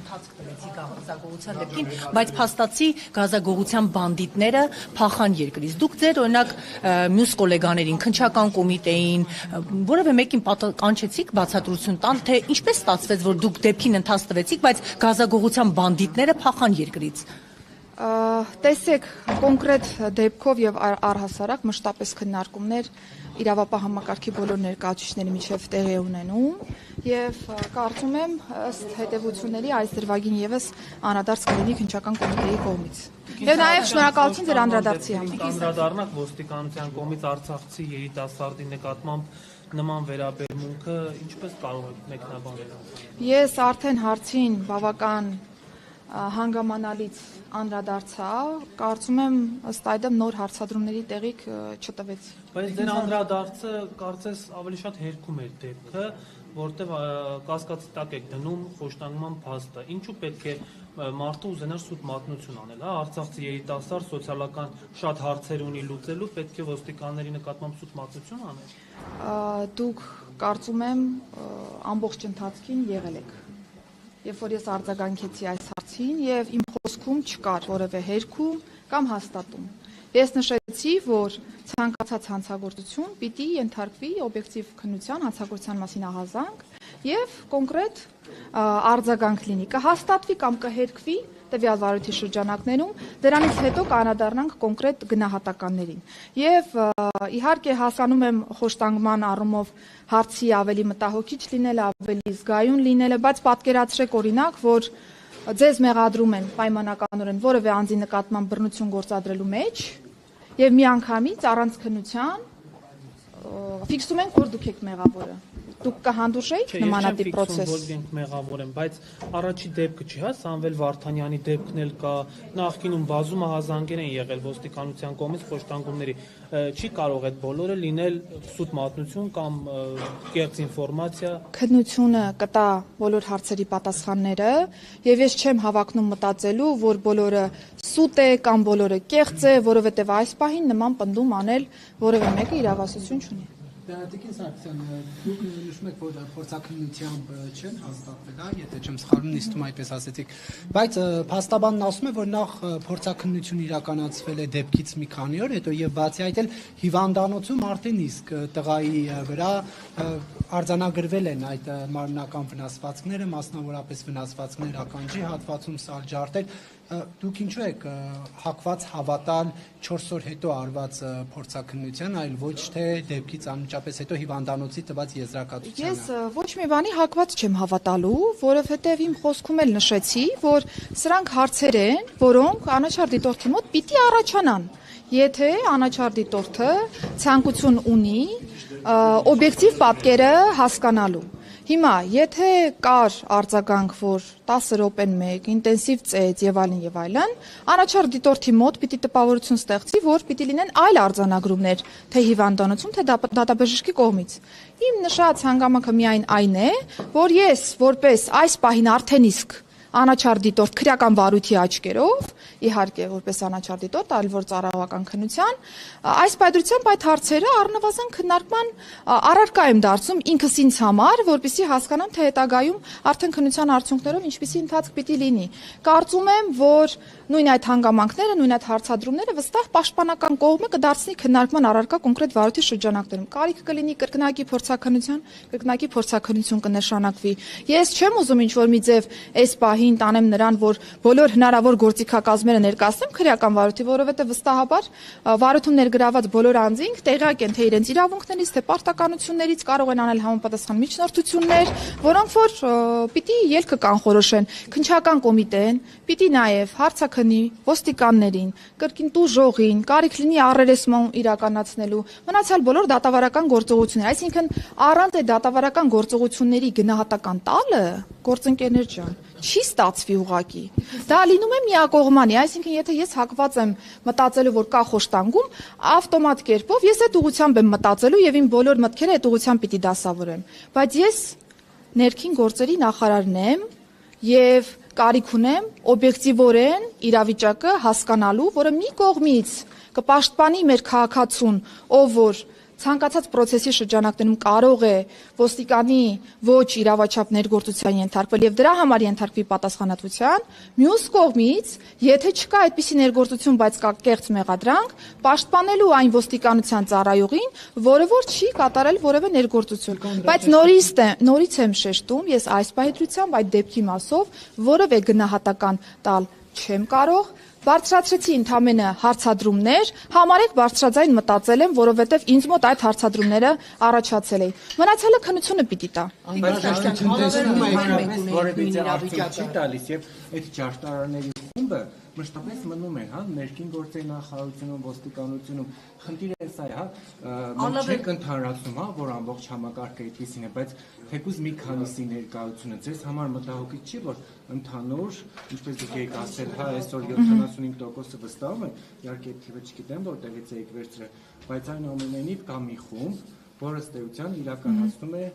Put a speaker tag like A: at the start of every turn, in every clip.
A: ընթացք տվեցի գազագողության դեպքին, բայց փաստացի գազագողության բանդիտները փախան երկրից։ Դուք ձեր օրինակ մյուս գոլեգաներին, քննչական կոմիտեին, որևէ մեկին կանչեցիք բացատրություն տալ, թե ինչպես ստացվեց, որ դուք դեպքին ընթաց տվեցիք, բայց գազագողության բանդիտները փախան երկրից։
B: Տեսեք, կոնկրետ դեպքով եւ առհասարակ մշտապես քննարկումներ իրավապահ համակարգի բոլոր ներկայացուցիչների միջև տեղի ունենում եւ կարծում եմ ըստ հետեւությունների այս դրվագին եւս անդրադարձ կլինի քննչական կոմիտեի կողմից։ Եվ նաեւ շնորհակալություն ձեր անդրադարձի համար։
C: Անդրադառնանք ոստիկանության կողմից արցախցի երիտասարդի նկատմամբ նման վերաբերմունքը ինչպես կարող եք մեկնաբանել։
B: Ես արդեն հարցին բավական հանգամանալից անդրադարձա, կարծում եմ ըստ այդմ նոր հարցադրումների տեղիք չտվեց։
C: Բայց դեր անդրադարձը կարծես ավելի շատ հերքում էր դեպքը, որտեղ կասկածի տակ եք դնում խոշտանգման փաստը։ Ինչու պետք է մարդը ուզենար սուտ մատնություն անել, հա, արցախցի երիտասարդ սոցիալական շատ հարցեր ունի լուծելու, պետք է ոստիկանների նկատմամբ սուտ մատնություն անել։
B: Դուք կարծում եմ ամբողջ ընթացքին եղել եք։ Երբ որ ես արձագանքեցի այս հարցին եւ իմ խոսքում չկար որևէ հերքում կամ հաստատում։ Ես նշեցի, որ ցանկացած հանցագործություն պիտի ենթարկվի օբյեկտիվ քննության, հանցագործության մասին ահազանգ եւ կոնկրետ արձագանք լինի, կհաստատվի կամ կհերքվի տվյալ վարույթի շրջանակներում, դրանից հետո կանադառնանք կոնկրետ գնահատականներին։ Եվ իհարկե հասկանում եմ խոշտանգման առումով հարցի ավելի մտահոգիչ լինելը, ավելի զգայուն լինելը, բայց պատկերացրեք օրինակ, որ ձեզ մեղադրում են պայմանականորեն որևէ անձի նկատմամբ բռնություն գործադրելու մեջ եւ միանգամից առանց քննության ֆիքսում ենք, որ դուք եք մեղավորը։ Դուք կհանդուրժեիք նմանատիպ process։
C: Չէ, ես մեղավոր եմ, բայց առաջի դեպքը չի, հա, Սամվել Վարդանյանի դեպքն էլ կա, նախկինում բազում ահազանգեր են եղել ոստիկանության կողմից խոշտանգումների։ Չի կարող այդ բոլորը լինել սուտ մատնություն կամ կեղծ ինֆորմացիա։
B: Քննությունը կտա բոլոր հարցերի պատասխանները, եւ ես չեմ հավակնում մտածելու, որ բոլորը սուտ է կամ բոլորը կեղծ է, որովհետեւ այս պահին նման պնդում անել որևէ մեկը իրավասություն չունի։
D: Տիկին Սարգսյան, դուք նշում եք, որ փորձաքննությամբ չեն հաստատվել, հա, եթե չեմ սխալվում, նիստում այդպես ասեցիք, բայց փաստաբանն ասում է, որ նախ փորձաքննություն իրականացվել է դեպքից մի քանի օր հետո եւ բացի այդ էլ հիվանդանոցում արդեն իսկ տղայի վրա արձանագրվել են այդ մարմնական վնասվածքները, մասնավորապես վնասվածքներ ականջի հատվածում, սալջարդեր։ Դուք ինչու եք հակված հավատալ 4 օր հետո արված փորձաքննության, այլ ոչ թե դեպքից անմիջապես հետո հիվանդանոցի տված եզրակացությանը։
B: Ես ոչ մի բանի հակված չեմ հավատալու, որովհետև իմ խոսքում էլ նշեցի, որ սրանք հարցեր են, որոնք անաչառ դիտորդի մոտ պիտի առաջանան, եթե անաչառ դիտորդը ցանկություն ունի օբյեկտիվ պատկերը հասկանալու։ Հիմա, եթե կար արձագանք, որ 10 րոպեն մեկ, ինտենսիվ ծեծ եւ այլն, առաջարկ դիտորդի մոտ պիտի տպավորություն ստեղծի, որ պիտի լինեն այլ արձանագրումներ, թե հիվանդանոցում, թե դատաբժշկի կողմից։ Իմ նշած հանգամանքը միայն այն է, որ ես որպես այս պահին արդեն իսկ անաչառ դիտորդ քրեական վարույթի աչքերով, իհարկե որպես անաչառ դիտորդ, այլ որ ծառայողական քննության, այս պայծրությամբ այդ հարցերը առնվազն քննարկման առարկա եմ դարձում ինքս ինձ համար, որպեսզի հասկանամ, թե հետագայում արդեն քննության արդյունքներով ինչպիսի ընթացք պիտի լինի։ Կարծում եմ, որ նույն այդ հանգամանքները, նույն այդ հարցադրումները վստահ պաշտպանական կողմը կդարձնի քննարկման առարկա կոնկրետ վարույթի շրջանակներում։ Կարիք կլինի կրկնակի փորձաքննության, կրկնակի փորձաքննություն կնշանակվի։ Ես չեմ ուզում ինչ-որ մի ձև այս պահին տանեմ նրան, որ բոլոր հնարավոր գործիքակազմերը ներկայացնեմ քրեական վարույթի, որովհետև վստահաբար վարույթում ներգրաված բոլոր անձինք տեղյակ են թե իրենց իրավունքներից, թե պարտականություններից, կարող են անել համապատասխան միջնորդություններ, որոնք որ պիտի ելքը կանխորոշեն քննչական կոմիտեն, պիտի նաև հարցաքննի ոստիկաններին, կրկին տուժողին, կարիք լինի առերեսման իրականացնելու, մնացյալ բոլոր դատավարական գործողություններ, այսինքն առանց այդ դատավարական գործողությունների գնահատական տալը, գործընկերներ ջան, չի ստացվի ուղղակի։ Դա լինում է միակողմանի, այսինքն եթե ես հակված եմ մտածելու, որ կա խոշտանգում, ավտոմատ կերպով ես այդ ուղղությամբ եմ մտածելու եւ իմ բոլոր մտքերը այդ ուղղությամբ պիտի դասավորեմ։ Բայց ես ներքին գործերի նախարարն եմ եւ կարիք ունեմ օբյեկտիվորեն իրավիճակը հասկանալու, որը մի կողմից կպաշտպանի մեր քաղաքացուն, ով որ ցանկացած process-ի շրջանակներում կարող է ոստիկանի ոչ իրավաչափ ներգործության ենթարկվել եւ դրա համար ենթարկվի պատասխանատվության, մյուս կողմից, եթե չկա այդպիսի ներգործություն, բայց կա կեղծ մեղադրանք, պաշտպանելու այն ոստիկանության ծառայողին, որը որ չի կատարել որևէ ներգործություն։ Բայց նորից եմ շեշտում, ես այս պահեդրությամբ այդ դեպքի մասով որևէ գնահատական տալ չեմ կարող։ Բարձրացրեցի ընդամենը հարցադրումներ, համարեք բարձրաձայն մտածել եմ, որովհետև ինձ մոտ այդ հարցադրումները առաջացել էին։ Մնացյալը քննությունը պիտի տա։
E: Որևէ արդյունք չի տալիս եւ այդ ճարտարարների խումբը մշտապես մնում են, հա, ներքին գործերի նախարարությունում, ոստիկանությունում, խնդիրը է սա, հա, մենք չենք ընդհանրացնում, հա, որ ամբողջ համակարգը այդպեսին է, բայց թեկուզ մի քանիսի ներկայությունը ձեզ համար մտահոգիչ չի, որ ընդհանուր, ինչպես դուք եք ասել, հա, այսօր 75%-ը վստահում են, իհարկե այդ թիվը չգիտեմ որտեղից եք վերցրել, բայց այնուամենայնիվ կա մի խումբ, որը ըստ էության իրականացնում է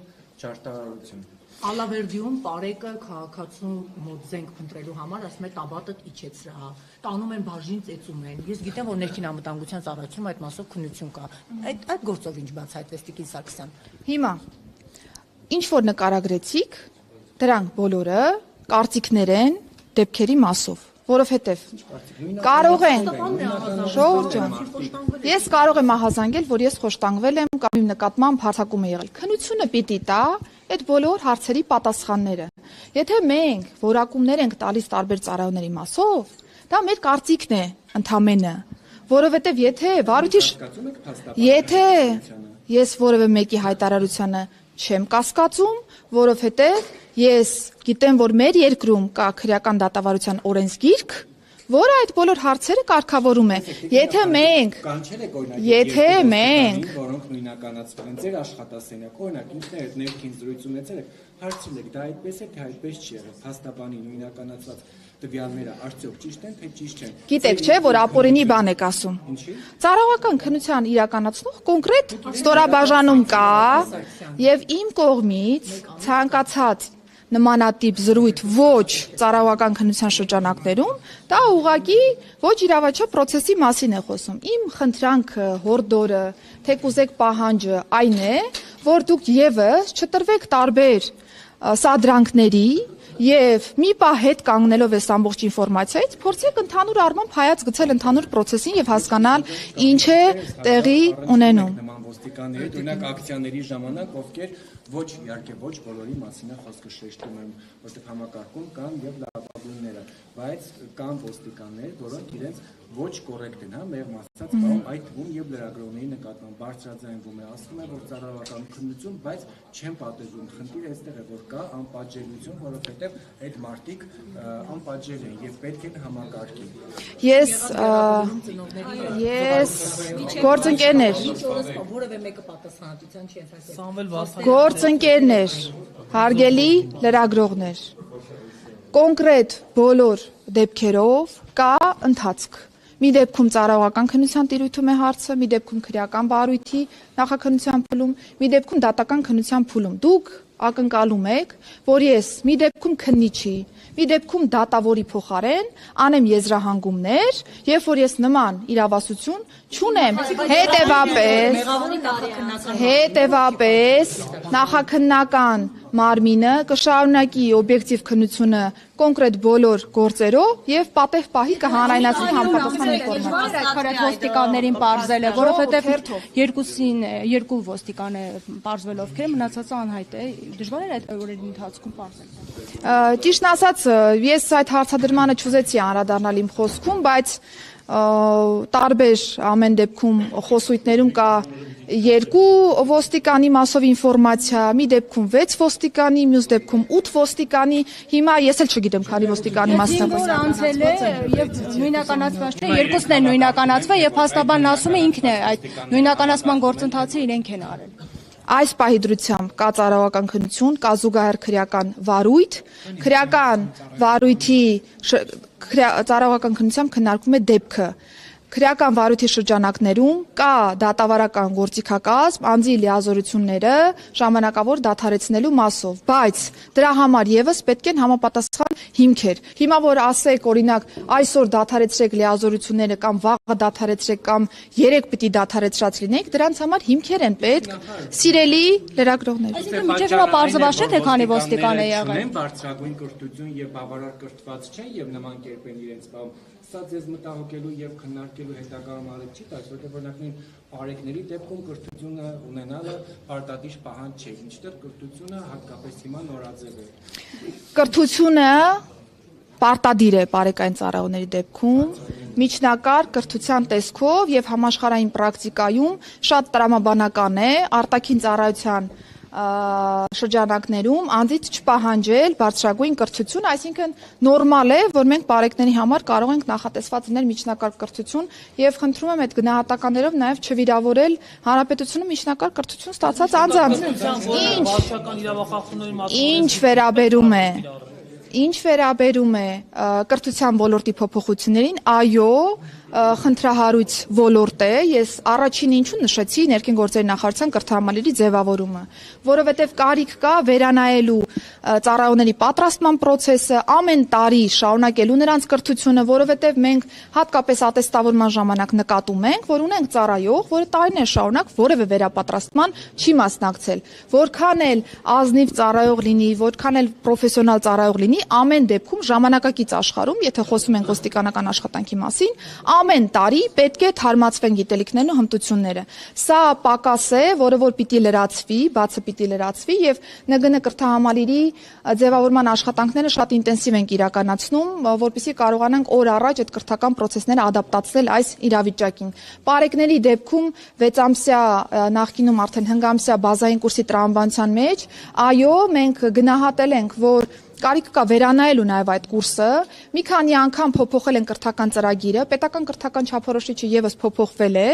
E: ճարտարարություն։
A: Ալավերդիում Պարեկը քաղաքացու մոտ զենք փնտրելու համար ասում է տաբատը իջեցրա, տանում են բաժին ծեծում են։ Ես գիտեմ, որ ներքին անվտանգության ծառայությունում այդ մասով քննություն կա։ Այդ գործով ինչ բացահայտվեց Տիկին Սարգսյան։
B: Հիմա ինչ որ նկարագրեցիք, դրանք բոլորը կարծիքներ են դեպքերի մասով, որովհետև կարող են Ժողովուրդ, ես կարող եմ ահազանգել, որ ես խոշտանգվել եմ կամ իմ նկատմամբ հարձակում է եղել։ Քննությունը պիտի տա այդ բոլոր հարցերի պատասխանները։ Եթե մենք որակումներ ենք տալիս տարբեր ծառայողների մասով, դա մեր կարծիքն է ընդամենը, որովհետև եթե ես որևէ մեկի հայտարարությանը չեմ կասկածում, որովհետև ես գիտեմ, որ մեր երկրում կա քրեական դատավարության օրենսգիրք, որը այդ բոլոր հարցերը կարգավորում է։ Եթե մենք
E: որոնք նույնականացվել են ձեր աշխատասենյակ, օրինակ ինքներդ ներքին զրույց ունեցել եք, հարցրել եք, դա այդպես է, թե այդպես չի եղել, փաստաբանի նույնականացված տվյալները արդյոք ճիշտ են, թե ճիշտ չեն։
B: Գիտեք, չէ, որ ապօրինի բան եք ասում։ Ծառայողական քննության իրականացնող կոնկրետ ստորաբաժանում կա եւ իմ կողմից ցանկացած նմանատիպ զրույթ ոչ ծառայողական քննության շրջանակներում, դա ուղղակի ոչ իրավաչափ process-ի մասին է խոսում։ Իմ խնդրանքը, հորդորը, թեկուզեք պահանջը այն է, որ դուք եւս չտրվեք տարբեր սադրանքների եւ մի պահ հետ կանգնելով այս ամբողջ ինֆորմացիայից, փորձեք ընդհանուր առմամբ հայաց գցել ընդհանուր process-ին եւ հասկանալ ինչ է տեղի ունենում։
E: Ոստիկանների, օրինակ ակցիաների ժամանակ, ովքեր ոչ իհարկե ոչ բոլորի մասին է խոսքը շեշտում եմ, որտեղ համակարգում կան եւ լավագույնները, բայց կան ոստիկաններ, որոնք իրենց ոչ կոռեկտ են, հա, մեղմ ասած, բաղում այդ թվում եւ լրագրողների նկատմամբ բարձրաձայնվում է, ասում է, որ ծառայողական քննություն, բայց չեն պատժում։ Խնդիրը այստեղ է, որ կա անպատժելիություն, որովհետեւ այդ մարդիկ անպատժել են եւ պետք է համակարգի։
B: Ես գործընկերներ
A: Որևէ մեկը պատասխանատվության չի
C: Սամվել Վասան
B: գործընկերներ, հարգելի լրագրողներ, կոնկրետ բոլոր դեպքերով կա ընթացք։ Մի դեպքում ծառայողական քննության տիրույթում է հարցը, մի դեպքում քրեական բարույթի նախաքննության փուլում, մի դեպքում դատական քննության փուլում։ Դուք ակնկալում եք, որ ես մի դեպքում քննիչի, մի դեպքում դատավորի փոխարեն անեմ եզրահանգումներ, երբ որ ես նման իրավասություն չունեմ, հետևապես նախաքննական մարմինը կշարունակի օբյեկտիվ քննությունը կոնկրետ բոլոր գործերով եւ պատեհ պահի կհանրայնացնի համապատասխան ինֆորմացիա։
A: Քարետ ոստիկաններին պարզել է, որովհետեւ երկու ոստիկան է պարզվել ովքեր, մնացածը անհայտ է։ Դժվար է այդ օրերի ընթացքում պարզել։
B: Ճիշտն ասած, ես այդ հարցադրմանը չուզեցի անդրադառնալ իմ խոսքում, բայց տարբեր ամեն դեպքում խոսույթներում կա 2 ոստիկանի մասով ինֆորմացիա, մի դեպքում 6 ոստիկանի, մյուս դեպքում 8 ոստիկանի, հիմա ես էլ չգիտեմ քանի ոստիկանի մասն է։
A: Անցել է եւ նույնականացված չէ, երկուսն են նույնականացվել եւ փաստաբանն ասում է ինքն է այդ նույնականացման գործընթացը իրենք են արել։
B: Այս պահի դրությամբ կա ծառայողական քննություն, կա զուգահեռ քրեական վարույթ, քրեական վարույթի ծառայողական քննությամբ քննարկվում է դեպքը։ քրեական վարույթի շրջանակներում կա դատավարական գործիքակազմ անձի լիազորությունները ժամանակավոր դադարեցնելու մասով, բայց դրա համար եւս պետք են համապատասխան հիմքեր։ Հիմա որ ասեք, օրինակ, այսօր դադարեցրեք լիազորությունները կամ վաղը դադարեցրեք կամ երեք պիտի դադարեցրած լինեք, դրանց համար հիմքեր են պետք, սիրելի լրագրողներ։
F: Այսինքն մինչև հիմա պարզված չէ, թե քանի ոստիկան է եղել։
E: Բարձրագույն կրթություն եւ բավարար կրթված չեն եւ նման կերպ են իրենց բաղ։ Սա ձեզ մտահոգելու եւ քննարկելու հետագայում արեք չի տալիս, որտեղ օրինակին բարեկների դեպքում կրթությունը ունենալը պարտադիր պահանջ չէ, ինչտեղ կրթությունը հատկապես հիմա նորաձև է։
B: Կրթությունը պարտադիր է բարեկային ծառայողների դեպքում, միջնակարգ կրթության տեսքով եւ համաշխարհային պրակտիկայում շատ տրամաբանական է արտաքին ծառայության շրջանակներում անձից չպահանջել բարձրագույն կրթություն, այսինքն նորմալ է, որ մենք բարեկների համար կարող ենք նախատեսված լինել միջնակարգ կրթություն եւ խնդրում եմ այդ գնահատականներով նաեւ չվիրավորել հանրապետությունը միջնակարգ կրթություն ստացած անձանց։ Ինչ վերաբերում է կրթության ոլորտի փոփոխություններին, այո, խնդրահարույց ոլորտ է, ես առաջին ինչու նշեցի ներքին գործերի նախարարության կրթահամալիրի ձևավորումը, որովհետև կարիք կա վերանայելու ծառայողների պատրաստման process-ը, ամեն տարի շարունակելու նրանց կրթությունը, որովհետև մենք հատկապես ատեստավորման ժամանակ նկատում ենք, որ ունենք ծառայող, որը տարիներ շարունակ որևէ վերապատրաստման չի մասնակցել, որքան էլ ազնիվ ծառայող լինի, որքան էլ պրոֆեսիոնալ ծառայող լինի, ամեն դեպքում ժամանակակից աշխարհում, եթե խոսում ենք ոստիկանական աշխատանքի մասին, ամեն տարի պետք է թարմացվեն գիտելիքներն ու հմտությունները։ Սա պակաս է, որը որ պիտի լրացվի, բացը պիտի լրացվի եւ ՆԳՆ կրթահամալիրի ձևավորման աշխատանքները շատ ինտենսիվ ենք իրականացնում, որպեսզի կարողանանք օր առաջ այդ կրթական process-ները ադապտացնել այս իրավիճակին։ Պարեկների դեպքում 6 ամսյա նախկինում արդեն հնգամսյա բազային կուրսի տրամաբանության մեջ, այո, մենք գնահատել ենք, որ կարիք կա վերանայելու նաև այդ կուրսը, մի քանի անգամ փոփոխել են կրթական ծրագիրը, պետական կրթական չափորոշիչը եւս փոփոխվել է,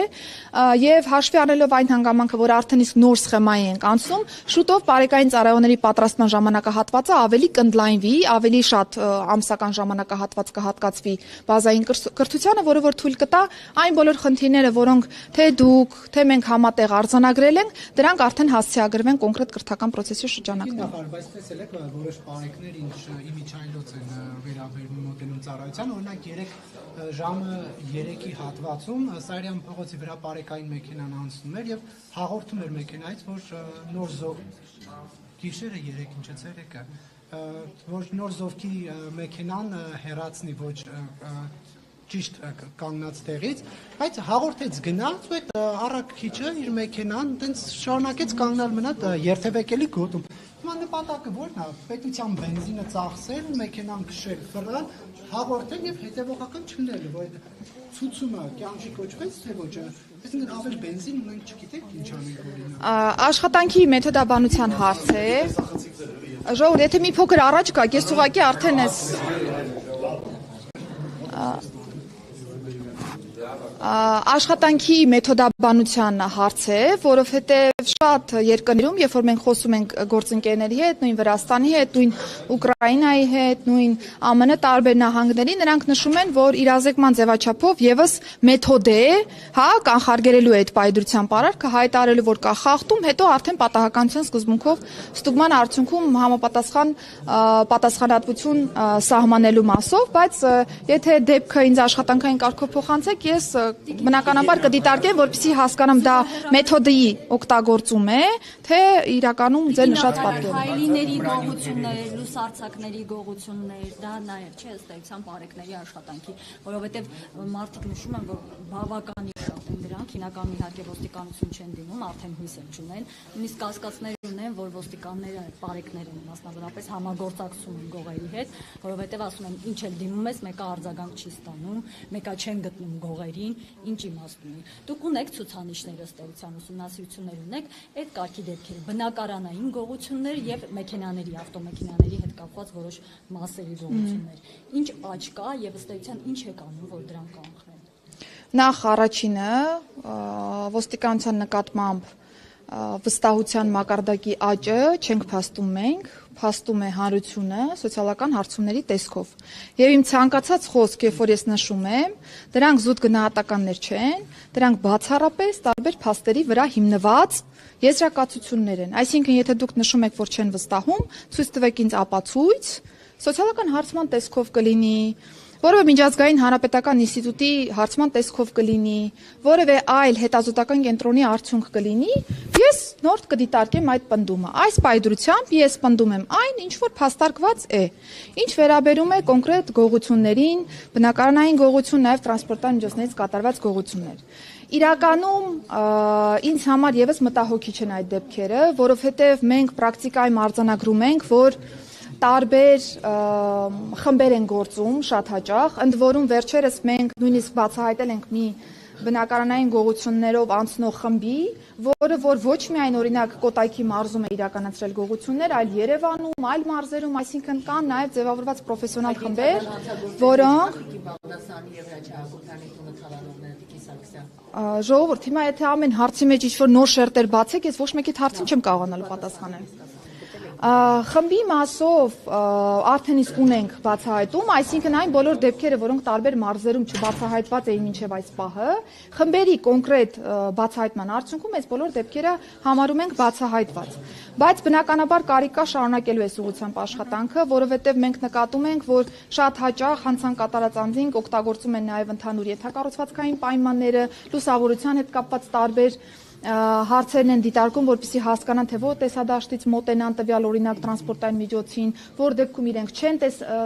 B: եւ հաշվի առնելով այն հանգամանքը, որ արդեն իսկ նոր սխեմայի ենք անցնում, շուտով բարեկային ծառայողների պատրաստման ժամանակահատվածը ավելի կընդլայնվի, ավելի շատ ամսական ժամանակահատված կհատկացվի բազային կրթությանը, որը որ թույլ կտա այն բոլոր խնդիրները, որոնք թե դուք, թե մենք համատեղ արձանագրել ենք, դրանք արդեն հասցեագրվեն կոնկրետ կրթական process-ի շրջանակներում։
D: Բայց տեսել եք որոշ բարեկներ ինչ իմիջայլոց են վերաբերվում մոտենում ծառայության, օրինակ 3 ժամը 3-ի հատվածում Սարյան փողոցի վրա բարեկային մեքենան անցնում էր եւ հաղորդում էր մեքենայից, որ նոր զով գիշերը 3 ինչը ցերեկը, որ նոր զովքի մեքենան հեռացնի ոչ ճիշտ կանգնած տեղից, բայց հաղորդեց գնաց, ու այդ առաքիչը իր մեքենան տենց շարունակեց կանգնալ մնալ երթևեկելի գոտում։ Հիմա նպատակը ո՞րն է, պետության բենզինը ծախսել, մեքենան քշել, ֆռալ, հաղորդել եւ հետեւողական չլինելը, որ ցուցումը կյանքի կոչվեց, թե ոչ, այսինքն ավել բենզին ունենք, չգիտեք ինչ անենք օրինակ։
B: Աշխատանքի մեթոդաբանության հարց է։ Ժողովուրդ, եթե մի փոքր առաջ գաք, ես ուղղակի արդեն ես աշխատանքի մեթոդաբանության հարց է, որովհետև շատ երկրներում, երբ որ մենք խոսում ենք գործընկերների հետ, նույն Վրաստանի հետ, նույն Ուկրաինայի հետ, նույն ԱՄՆ տարբեր նահանգների, նրանք նշում են, որ իրազեկման ձևաչափով եւս մեթոդ է, հա, կանխարգելելու այդ պայդրության պարարքը, հայտարարելու, որ կա խախտում, հետո արդեն պատահականության սկզբունքով ստուգման արդյունքում համապատասխան պատասխանատվություն սահմանելու մասով, բայց եթե դեպքը ինձ աշխատանքային կարգով փոխանցեք, ես բնականաբար կդիտարկեմ, որպեսզի հասկանամ դա մեթոդի օգտագործում է, թե իրականում ձեր նշած պատկերը։
F: Հայլիների գողություններ, լուսարձակների գողություններ, դա նաև չէ ըստ էության բարեկների աշխատանքի, որովհետև մարդիկ նշում են, որ բավականին շատ են դրանք, հիմնականում իհարկե ոստիկանություն չեն դիմում, արդեն հույս են չունեն, նույնիսկ կասկածներ ունեն, որ ոստիկանները բարեկներ են մասնավորապես համագործակցում են գողերի հետ, որովհետև ասում են, ինչ էլ դիմում ես, մեկը արձագանք չի ստանում, մեկը չեն գտնում գողերին, ինչ իմաստ ունի։ Դուք ունեք ցուցանիշներ ըստ էության ուսումնասիրություններ ունեք, այդ կարգի դեպքերը, բնակարանային գողություններ եւ մեքենաների, ավտոմեքենաների հետ կապված որոշ մասերի գողություններ։ Ինչ աճ կա եւ ըստ էության ինչ է կանում, որ դրանք կանխեն։
B: Նախ առաջինը ոստիկանության նկատմամբ վստահության մակարդակի աճը չենք փաստում մենք, փաստում է հանրությունը սոցիալական հարցումների տեսքով։ Եվ իմ ցանկացած խոսք, երբ որ ես նշում եմ, դրանք զուտ գնահատականներ չեն, դրանք բացառապես տարբեր փաստերի վրա հիմնված եզրակացություններ են։ Այսինքն, եթե դուք նշում եք, որ չեն վստահում, ցույց տվեք ինձ ապացույց, սոցիալական հարցման տեսքով կլինի, որևէ միջազգային հանրապետական ինստիտուտի հարցման տեսքով կլինի, որևէ այլ հետազոտական կենտրոնի արդյունք կլինի, ես նոր կդիտարկեմ այդ պնդումը։ Այս պայդրությամբ ես պնդում եմ այն, ինչ որ փաստարկված է։ Ինչ վերաբերում է կոնկրետ գողություններին, բնակարանային գողություն, նաև տրանսպորտային միջոցներից կատարված գողություններ։ Իրականում ինձ համար եւս մտահոգիչ են այդ դեպքերը, որովհետեւ մենք պրակտիկայում արձանագրում ենք, որ տարբեր խմբեր են գործում շատ հաճախ, ընդ որում վերջերս մենք նույնիսկ բացահայտել ենք մի բնակարանային գողություններով անցնող խմբի, որը որ ոչ միայն օրինակ Կոտայքի մարզում է իրականացրել գողություններ, այլ Երևանում, այլ մարզերում, այսինքն կան նաև ձևավորված պրոֆեսիոնալ խմբեր, որոնք ժողովուրդ, հիմա եթե ամեն հարցի մեջ ինչ-որ նոր շերտեր բացեք, ես ոչ մեկի հարցին չեմ կարողանալու պատասխանել։ Խմբի մասով արդեն իսկ ունենք բացահայտում, այսինքն այն բոլոր դեպքերը, որոնք տարբեր մարզերում չբացահայտված էին մինչև այս պահը, խմբերի կոնկրետ բացահայտման արդյունքում այս բոլոր դեպքերը համարում ենք բացահայտված։ Բայց բնականաբար կարիք կա շարունակելու այս ուղղությամբ աշխատանքը, որովհետև մենք նկատում ենք, որ շատ հաճախ հանցանք կատարած անձինք օգտագործում են նաև ընդհանուր ենթակառուցվածքային պայմանները, լուսավորության հետ կապված տարբեր հարցերն են դիտարկում, որպեսզի հասկանան, թե որ տեսադաշտից մոտենան տվյալ օրինակ տրանսպորտային միջոցին, որ դեպքում իրենք չեն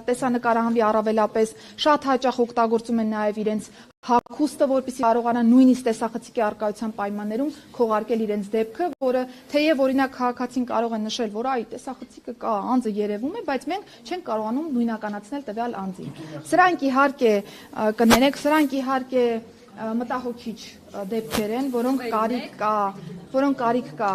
B: տեսանկարահանվի առավելապես, շատ հաճախ օգտագործում են նաև իրենց հագուստը, որպեսզի կարողանան նույնիսկ տեսախցիկի առկայության պայմաններում քողարկել իրենց դեպքը, որը թեև օրինակ քաղաքացին կարող է նշել, որ այ տեսախցիկը կա, անձը երևում է, բայց մենք չենք կարողանում նույնականացնել տվյալ անձին։ Սրանք իհարկե կներեք, սրանք իհարկե մտահոգիչ դեպքեր են, որոնք կարիք կա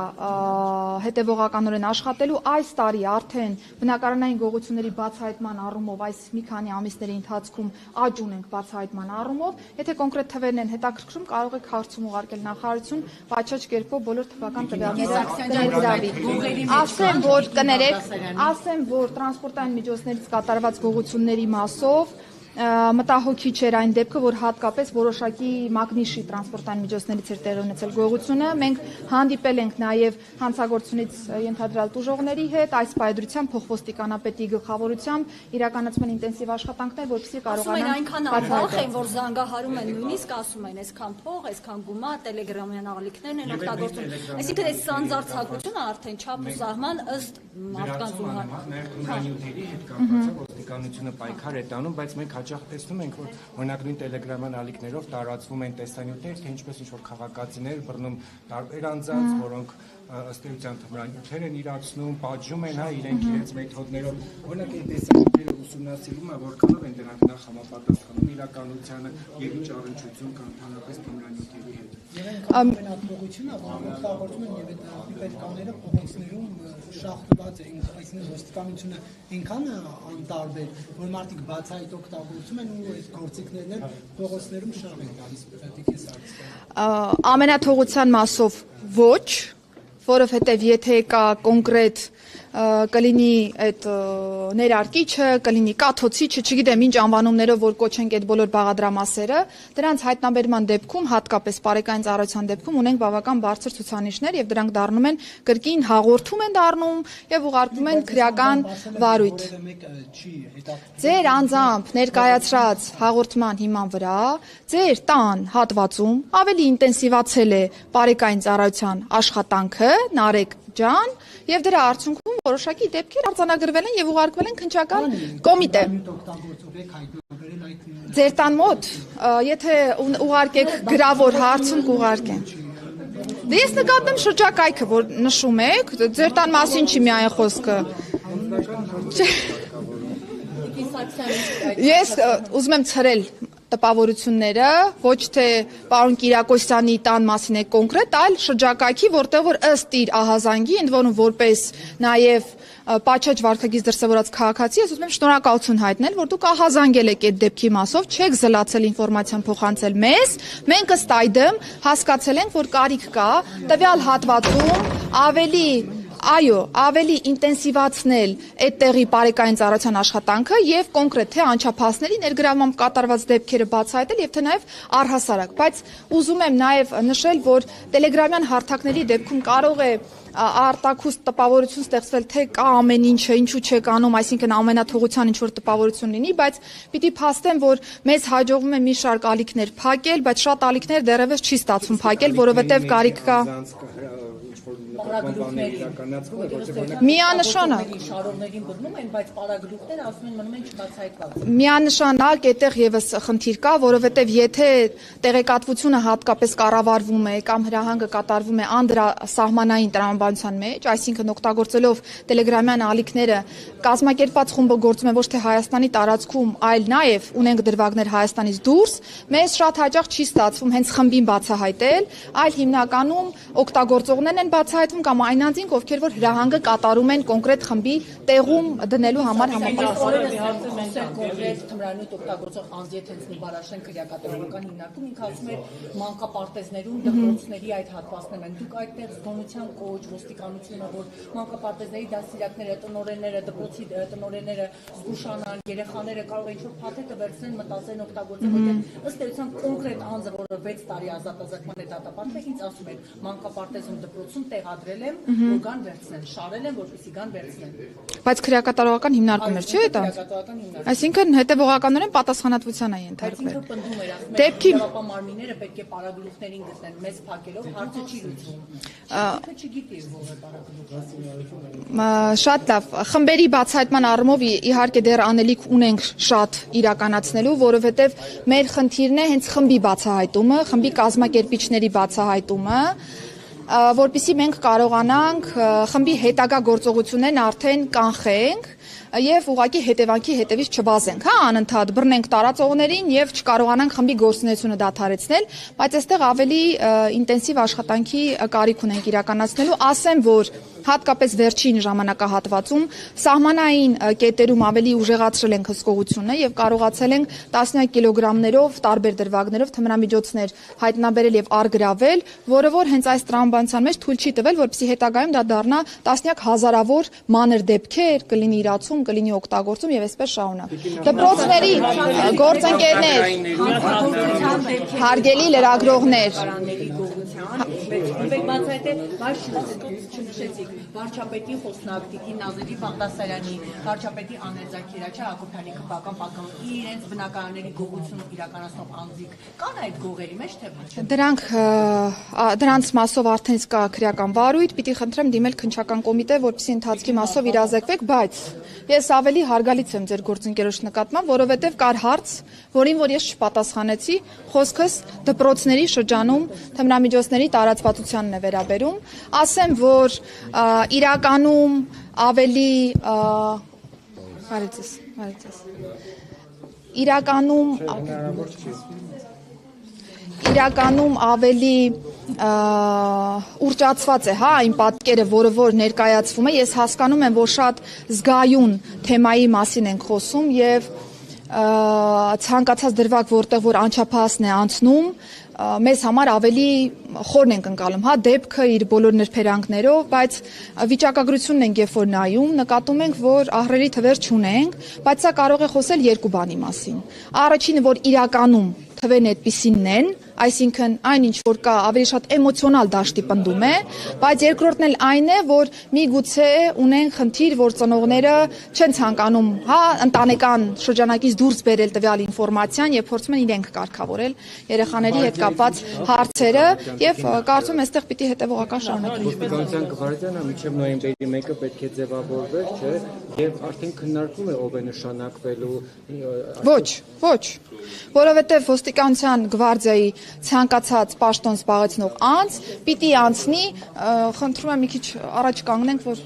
B: հետևողականորեն աշխատելու։ Այս տարի արդեն բնակարանային գողությունների բացահայտման առումով այս մի քանի ամիսների ընթացքում աճ ունենք բացահայտման առումով։ Եթե կոնկրետ թվերն են հետաքրքրում, կարող եք հարցում ուղարկել նախարարություն, պատշաճ կերպով բոլոր թվական տվյալները կներգրավի։ Ասեմ, որ տրանսպորտային միջոցներից կատարված գողությունների մասով մտահոգիչ էր այն դեպքը, որ հատկապես որոշակի մագնիշի տրանսպորտային միջոցներից էր տեղի ունեցել գողությունը։ Մենք հանդիպել ենք նաև հանցագործությունից ենթադրյալ տուժողների հետ, այս պայդրությամբ փոխոստիկանապետի գլխավորությամբ իրականացման ինտենսիվ աշխատանքներ, որպեսզի կարողանան
F: այնքան անկախ են, որ զանգահարում են, նույնիսկ ասում են, այսքան փող, այսքան գումար, տելեգրամյան աղալիքներն են օգտագործում։ Այսինքն այս սանձարձակությունը արդեն չափ ու սահման ըստ մարդկանց ու
E: նյութերի հետ կապված ոստիկանությունը պայքար է տանում, բայց մենք հաճախ տեսնում ենք, որ օրինակ նույն տելեգրաման ալիքներով տարածվում են տեսանյութեր, թե ինչպես ինչ-որ քաղաքացիներ բռնում տարբեր անձանց, որոնք ըստ էության թմրանյութեր են իրացնում, պատժում են իրենք իրենց մեթոդներով։ Օրինակ այն տեսանյութերը ուսումնասիրում է, որքանով են դրանք նախ համապատասխանում իրականությանը եւ ինչ առնչություն կա ընդհանրապես թմրանյութերի հետ։
D: Ամենաթողությունը, որ օգտագործում են եւ այդ պիպետկաները փողոցներում շախտված են, այսինքն ոստիկանությունը այնքան անտարբեր, որ մարդիկ բացահայտ օգտագործում են ու այս գործիքներն էլ փողոցներում շահ են տալիս, պետք է սարքել։
B: Ամենաթողության մասով ոչ, որովհետև եթե կա կոնկրետ կլինի այդ ներարկիչը, կլինի կաթոցիչը, չգիտեմ ինչ անվանումներով որ կոչենք այդ բոլոր բաղադրամասերը, դրանց հայտնաբերման դեպքում, հատկապես բարեկային ծառայության դեպքում ունենք բավական բարձր ցուցանիշներ եւ դրանք դառնում են կրկին հաղորդում են դառնում եւ ուղարկվում են քրեական վարույթ։ Ձեր անձամբ ներկայացրած հաղորդման հիման վրա ձեր տան հատվածում ավելի ինտենսիվացել է բարեկային ծառայության աշխատանքը, Նարեկ ջան, եւ դրա արդյունքում որոշակի դեպքեր արձանագրվել են եւ ուղարկվել են քննչական կոմիտե։ Ձեր տան մոտ, եթե ուղարկեք գրավոր հարցում կուղարկեն։ Դե ես նկատեմ շրջակայքը, որ նշում եք, ձեր տան մասին չի միայն խոսքը։ Ես ուզում եմ ցրել տպավորությունները, ոչ թե պարոն Կիրակոսյանի տան մասին է կոնկրետ, այլ շրջակայքի, որտեղ որ ըստ իր ահազանգի, ընդ որում որպես նաև Պաչաճ վարքագիծ դրսևորած քաղաքացի, ես ուզում եմ շնորհակալություն հայտնել, որ դուք ահազանգել եք այդ դեպքի մասով, չեք զլացել ինֆորմացիան փոխանցել մեզ, մենք ըստ այդմ հասկացել ենք, որ կարիք կա տվյալ հատվածում ավելի ինտենսիվացնել այդ տեղի բարեկային ծառայության աշխատանքը եւ կոնկրետ թե անչափահասների ներգրավմամբ կատարված դեպքերը բացահայտել եւ թե նաեւ առհասարակ, բայց ուզում եմ նաեւ նշել, որ տելեգրամյան հարթակների դեպքում կարող է արտակուստ տպավորություն ստեղծվել, թե կա ամեն ինչը, ինչու չեք անում, այսինքն ամենաթողության ինչ որ տպավորություն լինի, բայց պիտի փաստեմ, որ մեզ հաջողվում է մի շարք ալիքներ փակել, բայց շատ ալիքներ դեռևս չի ստացվում փակել, որովհետեւ կարիք կա միանշանակ
A: շարողներին բռնում են, բայց պարագլուխները ասում են մնում են չբացահայտված։
B: Միանշանակ այդտեղ եւս խնդիր կա, որովհետեւ եթե տեղեկատվությունը հատկապես կառավարվում է կամ հրահանգը կատարվում է անդրասահմանային տրամաբանության մեջ, այսինքն օգտագործելով տելեգրամյան ալիքները, կազմակերպված խումբը գործում է ոչ թե Հայաստանի տարածքում, այլ նաեւ ունենք դրվագներ Հայաստանից դուրս, մեզ շատ հաճախ չի ստացվում հենց խմբին բացահայտել, այլ հիմնականում օգտագործողներն են բացահայտվում կամ այն անձինք, ովքեր որ հրահանգը կատարում են կոնկրետ խմբի տեղում դնելու համար
A: կոնկրետ թմրանյութ օգտագործող անձի հետ նիբարաշեն քրեակատարողական հիմնարկում ինքը ասում է մանկապարտեզներում դպրոցների այդ հատվածներն են։ Դուք այդտեղ զգոնության կոչ, ոստիկանությունը, որ մանկապարտեզների դաստիարակները, տնօրենները, դպրոցի տնօրենները զգուշանան, երեխաները կարող են ինչ-որ փաթեթը վերցնեն, մտածեն, օգտագործեն, որտեղ ըստ էության կոնկրետ անձը, որը 6 տարի ազատազրկման է դատապարտվել, ինձ ասում է մանկապարտեզում դպրոցում տեղադրել եմ, որ գան վերցնեն, շարել եմ, որպեսզի գան վերցնեն։
B: Բայց քրեակատարողական հիմնարկում էր, չէ՞ դա։ Այսինքն հետևողականորեն պատասխանատվության է ենթարկվել։
A: Դեպքի մարմինները պետք է պարագլուխներին գտնեն, մեզ փակելով հարցը չի լուծվում։ Չգիտի որը պարագլուխ։
B: Շատ լավ։ Խմբերի բացահայտման առումով իհարկե դեռ անելիք ունենք շատ իրականացնելու, որովհետև մեր խնդիրն է հենց խմբի բացահայտումը, խմբի կազմակերպիչների բացահայտումը, որպեսզի մենք կարողանանք խմբի հետագա գործողություններն արդեն կանխենք եւ ուղղակի հետևանքի հետևից չվազենք, անընդհատ բռնենք տարածողներին եւ չկարողանանք խմբի գործունեությունը դադարեցնել, բայց այստեղ ավելի ինտենսիվ աշխատանքի կարիք ունենք իրականացնելու, ասեմ, որ հատկապես վերջին ժամանակահատվածում սահմանային կետերում ավելի ուժեղացրել ենք հսկողությունը եւ կարողացել ենք տասնյակ կիլոգրամներով տարբեր դրվագներով թմրամիջոցներ հայտնաբերել եւ առգրավել, որը որ հենց այս տրամաբանության մեջ թույլ չի տվել, որպեսզի հետագայում դա դառնա տասնյակ հազարավոր մանր դեպքեր, կլինի իրացում, կլինի օգտագործում եւ այսպես շարունակ։ Դպրոցների գործընկերներ, հարգելի լրագրողներ,
A: վարչապետի խոսնակցի Նազերի Բաղդասարյանի, վարչապետի Աներ Զաքիրյանի, Հակոբյանի քպական պատգամավորի իրենց բնակարանների գողությունը իրականացնող անձիկ կան այդ գողերի մեջ թե ոչ։
B: Դրանց մասով արդեն կա քրեական վարույթ, պիտի խնդրեմ դիմել քննչական կոմիտե, որպեսզի ընթացքի մասով իրազեկվեք, բայց ես ավելի հարգալից եմ ձեր գործընկերոջ նկատմամբ, որովհետև կար հարց, որին որ ես չպատասխանեցի, խոսքս դպրոցների շրջանում թմրամիջոցների տարածվածությանն է վերաբերում, ասեմ, որ իրականում ավելի իրականում ավելի ուրճացված է, այն պատկերը, որը որ ներկայացվում է, ես հասկանում եմ, որ շատ զգայուն թեմայի մասին ենք խոսում եւ ցանկացած դրվագ, որտեղ որ անչափահասն է անցնում, մեզ համար ավելի խորն ենք ընկալում, դեպքը իր բոլոր նրբերանգներով, բայց վիճակագրությունն ենք երբ որ նայում, նկատում ենք, որ ահռելի թվեր չունենք, բայց սա կարող է խոսել երկու բանի մասին։ Առաջինը, որ իրականում թվերն այդպիսինն են, այսինքն այն ինչ որ կա ավելի շատ էմոցիոնալ դաշտի պնդում է, բայց երկրորդն էլ այն է, որ միգուցե ունեն խնդիր, որ ծնողները չեն ցանկանում, ընտանեկան շրջանակից դուրս բերել տվյալ ինֆորմացիան եւ փորձում են իրենք կարգավորել երեխաների հետ կապված հարցերը եւ կարծում եմ այստեղ պիտի հետեւողական շարունակենք։
E: Ոստիկանության գվարդիանը մինչև նոյեմբերի 1-ը պետք է ձևավորվեր, չէ, եւ արդեն քննարկվում է ով է նշանակվելու։
B: Ոչ, որովհետեւ ոստիկանության գվարդիայի ցանկացած պաշտոն զբաղեցնող անձ պիտի անցնի, խնդրում եմ մի քիչ առաջ կանգնենք, որ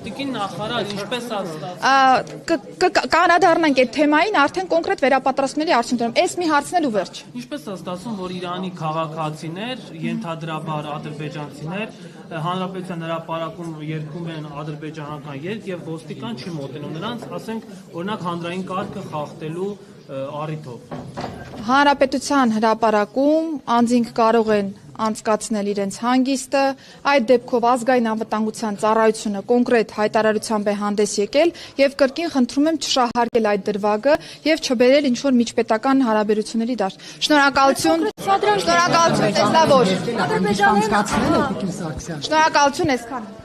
C: Տիկին նախարար, ինչպես ստացվում։
B: Կանադառնանք այդ թեմային արդեն կոնկրետ վերապատրաստումների արդյունքում։ Այս մի հարցն ու վերջ։
C: Ինչպես է ստացվում, որ Իրանի քաղաքացիներ, ենթադրաբար ադրբեջանցիներ, հանրապետության հրապարակում երգում են ադրբեջանական երգ եւ ոստիկան չի մոտենում նրանց, ասենք, օրինակ հանրային կարգը խախտելու առիթով։
B: Հանրապետության հրապարակում անձինք կարող են անցկացնել իրենց հանգիստը, այդ դեպքով ազգային անվտանգության ծառայությունը կոնկրետ հայտարարությամբ է հանդես եկել եւ կրկին խնդրում եմ չշահարկել այդ դրվագը եւ չբերել ինչ որ միջպետական հարաբերությունների դաշտ։ Շնորհակալություն, տեսլավոր։
D: Անցկացնել է Տիկին Սարգսյանը։
B: Շնորհակալություն այսքան։